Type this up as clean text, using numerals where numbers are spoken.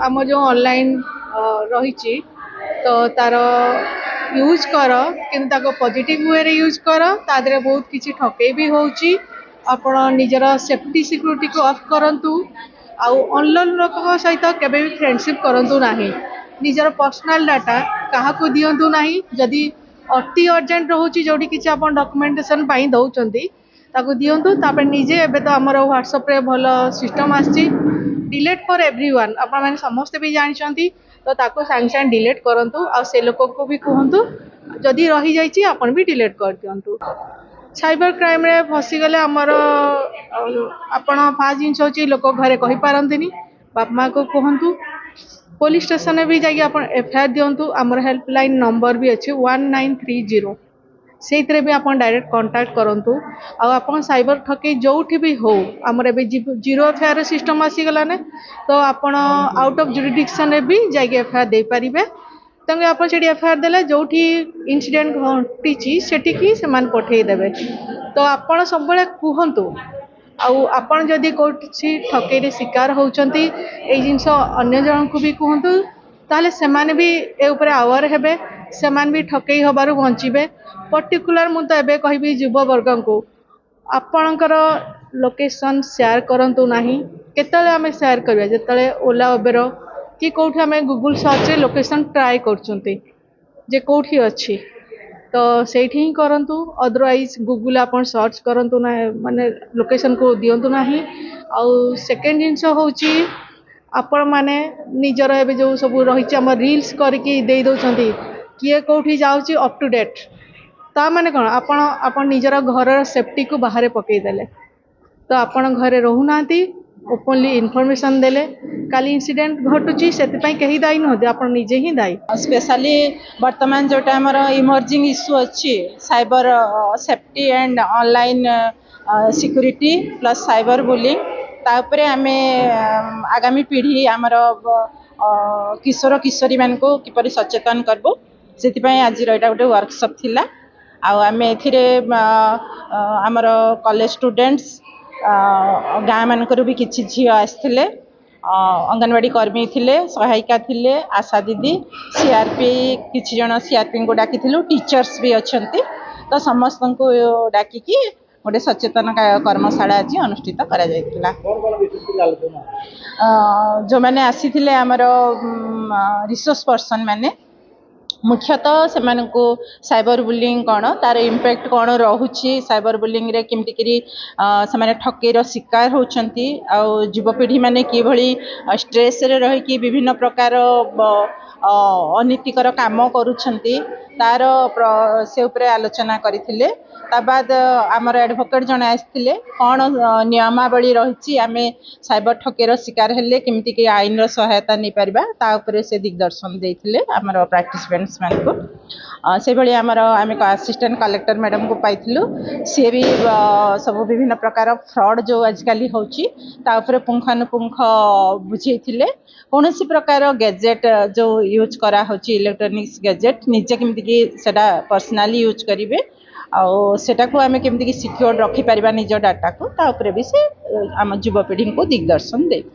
आम जो ऑनलाइन रही तो तार यूज कर कि पॉजिटिव वे रे यूज कर तादरे बहुत किसी ठकई भी होची आपण निजर सेफ्टी सिक्योरिटी को ऑफ करंतु आउ ऑनलाइन लोक सहित केबे भी फ्रेंडशिप करंतु नाही निजर पर्सनल डाटा काहा को दियंतु नाही जदी अति अर्जेंट रोची जोडी किसी आपण डॉक्यूमेंटेशन पाई दउचंती ताको दियंतु तापर निजे एबे तो हमर व्हाट्सएप रे भलो सिस्टम आछि डिलीट फॉर एवरीवन आपण माने समस्त भी जानचंती तो ताको सांग सांग डिलीट करंतु आ से लोक को भी कहंतु जदी रही जाईची आपण भी डिलीट कर दियंतु साइबर क्राइम रे फसी गले हमर आपण फास्ट जिंस होची लोक घरे कहि पारंतिनी बाप मां को कहंतु पुलिस स्टेशन में भी जाइए आप एफआईआर दिंतु आमर हेल्पलाइन नंबर भी अच्छे 1930 से भी आप डायरेक्ट कांटेक्ट करूँ आपन साइबर ठकई जो भी हो आमर ए जीरो एफआईआर सिस्टम आसीगला ने तो आपन आउट ऑफ जुरिडिक्शन भी जाइए एफआईआर दे पारे तेणु आप एफआईआर देले जो इनसीडेंट घटी से पठेदेवे तो आपड़ सब कहतु आपण जदि कोठी ठकई रे शिकार होउचंती ए जिंस अन्य जन को भी कहतु ताले सेमाने भी ए ऊपर अवेयर हेबे सेमान भी ठकई होबारु बंचिबे पर्टिकुलर मु तो एबे कहबी युवा वर्ग को आपणकर लोकेशन शेयर करंतु नाही केतले आमे शेयर करबे जेतले ओला उबेर कि कोठी आमे गूगल सर्च रे लोकेशन ट्राई करचंती जे कोठी अछि तो सेठी ही करंतु अदरवाइज गूगल आपण सर्च करंतु ना माने लोकेशन को दियंतु नाही आउ सेकंड जिंस होची आपण माने निजर एबे जो सब रहिछि हम रील्स करके दे दोचंती किए कोठी जाउची अप टू डेट ता माने कोन आपण निजर घर सेफ्टी को बाहर पकई देले तो आपण घरे रहू नांती ओपनली इनफॉरमेशन देले काली इंसिडेंट घटुची सेति कहीं दायी नहते आपण निजे ही दायी स्पेशली वर्तमान जोटा हमर इमर्जिंग इश्यू अच्छी cyber safety and online security plus cyber bullying तापरे आमे आगामी पीढ़ी आमर किशोर किशोरी मान को किपरि सचेतन करबो सेति आज एटा गोटे वर्कशॉप थिला आमे एथिरे आमर कॉलेज स्टूडेंट्स गाँ मानकर भी किछि झियो आसथिले अंगनवाड़ी कर्मी थिले सहायिका थिले आशा दीदी सीआरपी किछि जन सीआरपी को डाकी टीचर्स भी अछंती तो समस्त को डाकी गोटे सचेतन कर्मशाला आज अनुष्ठित करा जायतिला जो माने आसीथिले हमर रिसोर्स पर्सन माने मुख्यतः से साइबर बुलिंग कौन तार इम्पैक्ट कौन रोचे साइबर बुलिंग रे केमती करी से ठकेर शिकार होती युवपीढ़ी माने किभली स्ट्रेस रे रही कि विभिन्न प्रकार अनीतिकर काम करुछंती तार से उपरे आलोचना करथिले बाद आमर एडवोकेट जन आसथिले कौन नियमावली रही आमे साइबर ठकेर शिकार हेले केमती कि आईन सहायता नहीं पारिबा ता उपरे से दिग्दर्शन देथिले आमर पार्टिसिपेंट्स मान को से भली आमर आमे असिस्टेंट कलेक्टर मैडम को पाइथिलु सी भी सब विभिन्न प्रकार फ्रॉड जो आजकल होची ता उपरे पुंखानुपुंख बुझेथिले कौनसी प्रकार गैजेट जो यूज करा होची इलेक्ट्रॉनिक्स गैजेट निजे केमती कि सेटा पर्सनली यूज करिवे आउ सेटा को आमे केमती कि सिक्योर रखि परिबा निज डाटा को ता उपरे भी से आम युवपीढ़ी को दिग्दर्शन देथिले।